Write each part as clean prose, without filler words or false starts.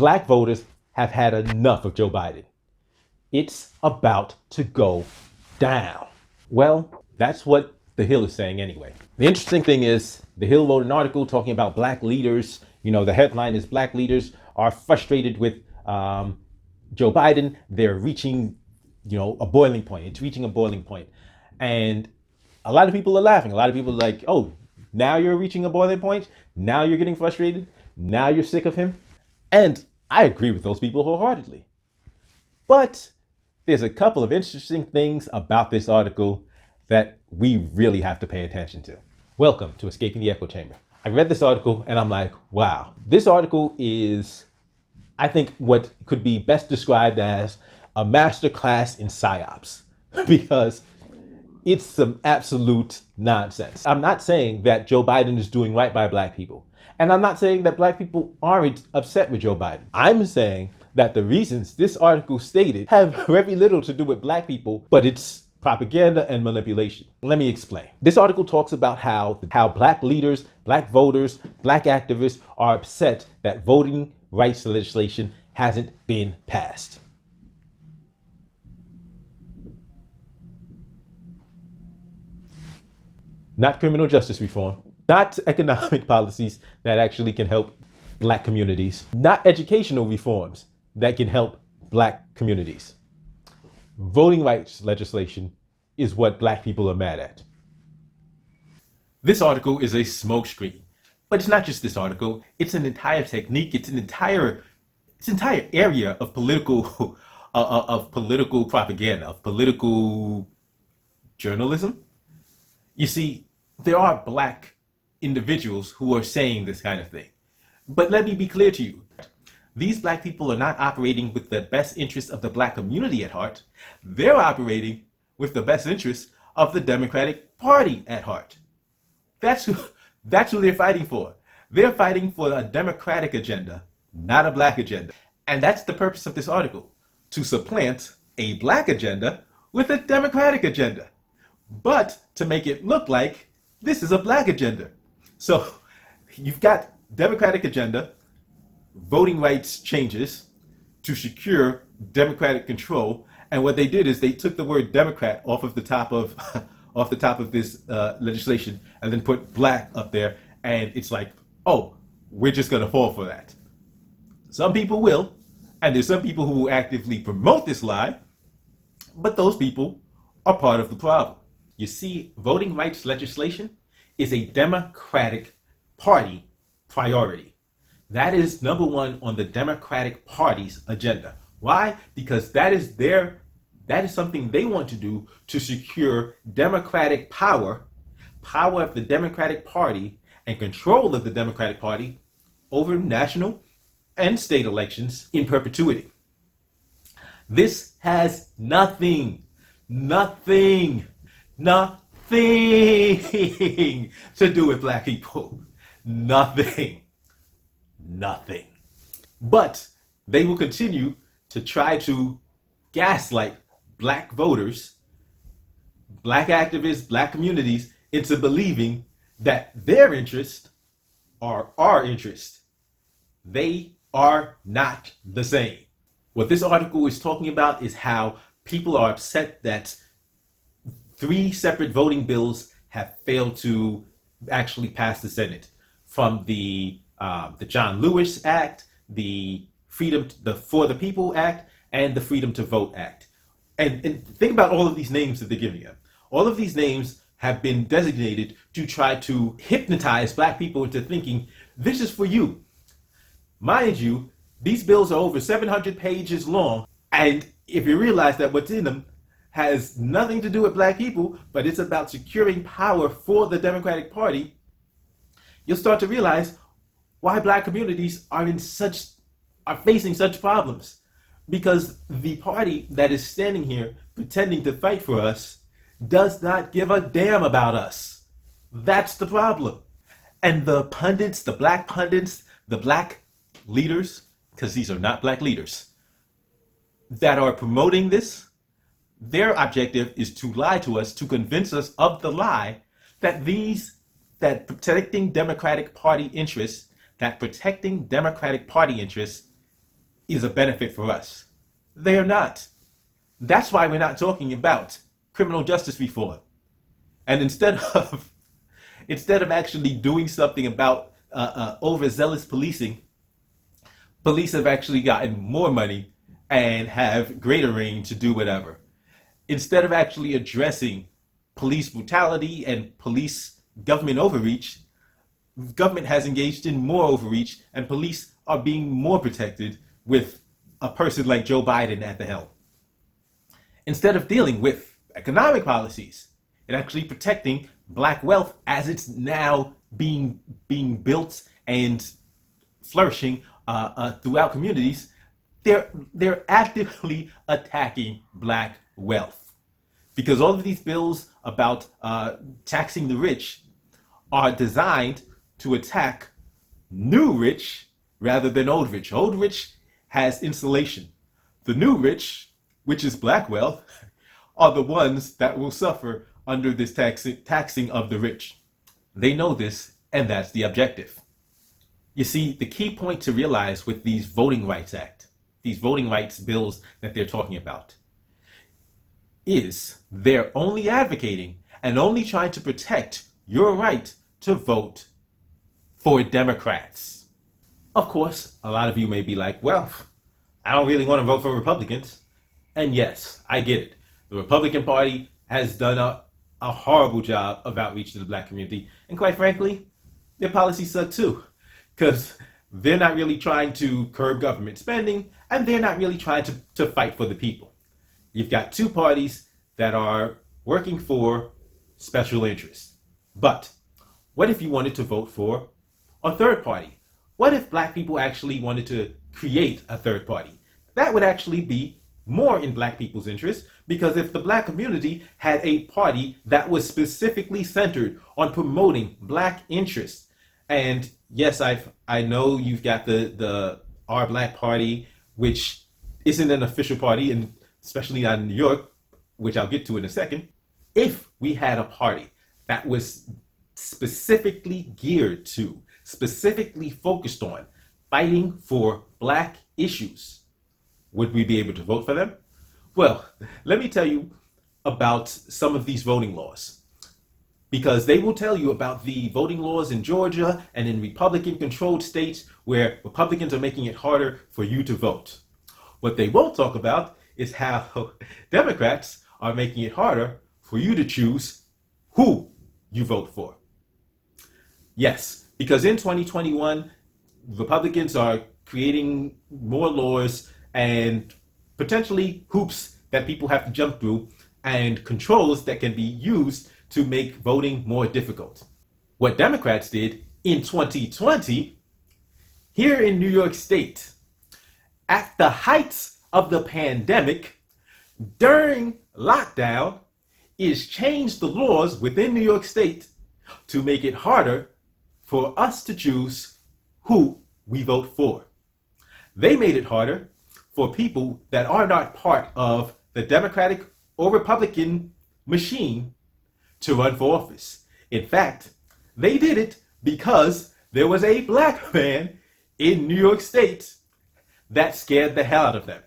Black voters have had enough of Joe Biden. It's about to go down. Well, that's what The Hill is saying anyway. The interesting thing is, The Hill wrote an article talking about black leaders. The headline is Black leaders are frustrated with Joe Biden. They're reaching, a boiling point. It's reaching a boiling point. And a lot of people are laughing. A lot of people are like, oh, now you're reaching a boiling point? Now you're getting frustrated? Now you're sick of him? And I agree with those people wholeheartedly. But there's a couple of interesting things about this article that we really have to pay attention to. Welcome to Escaping the Echo Chamber. I read this article and I'm like, wow, this article is, I think, what could be best described as a masterclass in psyops, because it's some absolute nonsense. I'm not saying that Joe Biden is doing right by black people. And I'm not saying that black people aren't upset with Joe Biden. I'm saying that the reasons this article stated have very little to do with black people, but it's propaganda and manipulation. Let me explain. This article talks about how black leaders, black voters, black activists are upset that voting rights legislation hasn't been passed. Not criminal justice reform, not economic policies that actually can help black communities, not educational reforms that can help black communities. Voting rights legislation is what black people are mad at. This article is a smokescreen, but it's not just this article. It's an entire technique. It's an entire area of political propaganda, of political journalism. You see, there are black individuals who are saying this kind of thing. But let me be clear to you. These black people are not operating with the best interest of the black community at heart. They're operating with the best interest of the Democratic Party at heart. That's who they're fighting for. They're fighting for a Democratic agenda, not a black agenda. And that's the purpose of this article, to supplant a black agenda with a Democratic agenda, but to make it look like this is a black agenda. So you've got Democratic agenda, voting rights changes to secure Democratic control. And what they did is they took the word Democrat off of the top of this legislation and then put black up there. And it's like, oh, we're just going to fall for that. Some people will. And there's some people who will actively promote this lie. But those people are part of the problem. You see, voting rights legislation is a Democratic Party priority. That is number one on the Democratic Party's agenda. Why? Because that is something they want to do to secure Democratic power of the Democratic Party and control of the Democratic Party over national and state elections in perpetuity. This has nothing to do with black people. Nothing. But they will continue to try to gaslight black voters, black activists, black communities into believing that their interests are our interests. They are not the same. What this article is talking about is how people are upset that 3 separate voting bills have failed to actually pass the Senate, from the John Lewis Act, the For the People Act, and the Freedom to Vote Act. And think about all of these names that they're giving them. All of these names have been designated to try to hypnotize black people into thinking this is for you. Mind you, these bills are over 700 pages long, and if you realize that what's in them has nothing to do with black people, but it's about securing power for the Democratic Party, you'll start to realize why black communities are facing such problems. Because the party that is standing here pretending to fight for us does not give a damn about us. That's the problem. And the pundits, the black leaders, because these are not black leaders, that are promoting this, their objective is to lie to us, to convince us of the lie that protecting Democratic Party interests is a benefit for us. They are not. That's why we're not talking about criminal justice reform. And instead of actually doing something about overzealous policing, police have actually gotten more money and have greater reign to do whatever. Instead of actually addressing police brutality and police government overreach, government has engaged in more overreach, and police are being more protected with a person like Joe Biden at the helm. Instead of dealing with economic policies and actually protecting black wealth as it's now being built and flourishing throughout communities, they're actively attacking black wealth, because all of these bills about taxing the rich are designed to attack new rich rather than old rich. Old rich has insulation. The new rich, which is black wealth, are the ones that will suffer under this taxing of the rich. They know this, and that's the objective. You see, the key point to realize with these Voting Rights Act, these voting rights bills that they're talking about, is they're only advocating and only trying to protect your right to vote for Democrats. Of course, a lot of you may be like, well, I don't really want to vote for Republicans. And yes, I get it. The Republican Party has done a horrible job of outreach to the black community. And quite frankly, their policies suck too, because they're not really trying to curb government spending, and they're not really trying to fight for the people. You've got two parties that are working for special interests. But what if you wanted to vote for a third party? What if black people actually wanted to create a third party? That would actually be more in black people's interest, because if the black community had a party that was specifically centered on promoting black interests, and yes, I know you've got the Our Black Party, which isn't an official party, and especially not in New York, which I'll get to in a second. If we had a party that was specifically geared to, specifically focused on fighting for black issues, would we be able to vote for them? Well, let me tell you about some of these voting laws, because they will tell you about the voting laws in Georgia and in Republican-controlled states where Republicans are making it harder for you to vote. What they won't talk about is how Democrats are making it harder for you to choose who you vote for. Yes, because in 2021, Republicans are creating more laws and potentially hoops that people have to jump through, and controls that can be used to make voting more difficult. What Democrats did in 2020, here in New York State, at the heights of the pandemic, during lockdown, is change the laws within New York State to make it harder for us to choose who we vote for. They made it harder for people that are not part of the Democratic or Republican machine to run for office. In fact, they did it because there was a black man in New York State that scared the hell out of them.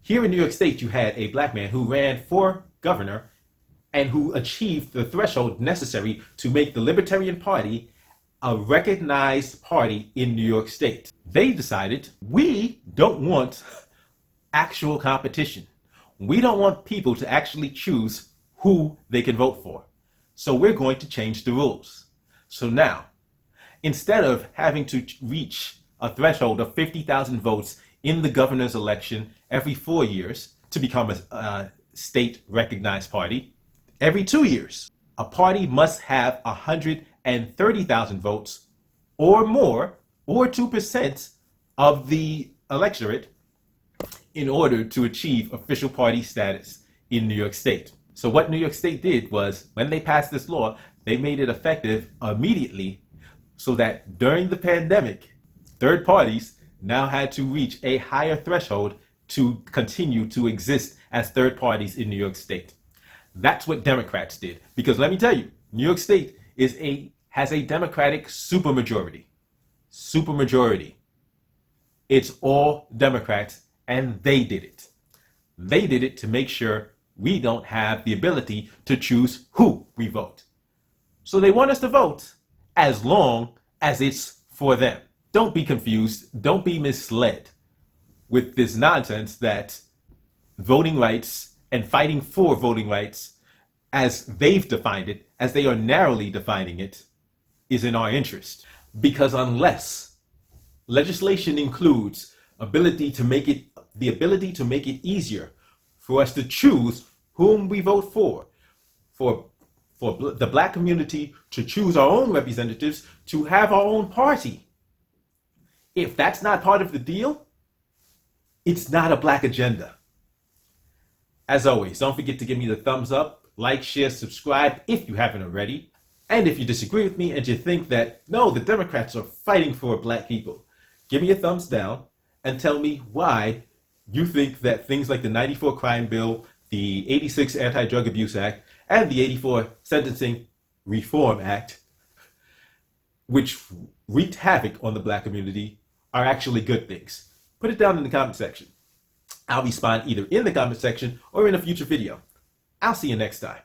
Here in New York State, you had a black man who ran for governor and who achieved the threshold necessary to make the Libertarian Party a recognized party in New York State. They decided, we don't want actual competition. We don't want people to actually choose who they can vote for. So we're going to change the rules. So now, instead of having to reach a threshold of 50,000 votes in the governor's election every 4 years to become a state recognized party, every 2 years, a party must have 130,000 votes or more, or 2% of the electorate, in order to achieve official party status in New York State. So what New York State did was, when they passed this law, they made it effective immediately, so that during the pandemic, third parties now had to reach a higher threshold to continue to exist as third parties in New York State. That's what Democrats did. Because let me tell you, New York State has a Democratic supermajority. Supermajority. It's all Democrats, and they did it. They did it to make sure we don't have the ability to choose who we vote. So they want us to vote as long as it's for them. Don't be confused. Don't be misled with this nonsense that voting rights and fighting for voting rights, as they've defined it, as they are narrowly defining it, is in our interest. Because unless legislation includes the ability to make it easier for us to choose whom we vote for the Black community to choose our own representatives, to have our own party. If that's not part of the deal, it's not a Black agenda. As always, don't forget to give me the thumbs up, like, share, subscribe if you haven't already. And if you disagree with me and you think that, no, the Democrats are fighting for Black people, give me a thumbs down and tell me why you think that things like the 94 Crime Bill, the 86 Anti-Drug Abuse Act, and the 84 Sentencing Reform Act, which wreaked havoc on the Black community, are actually good things. Put it down in the comment section. I'll respond either in the comment section or in a future video. I'll see you next time.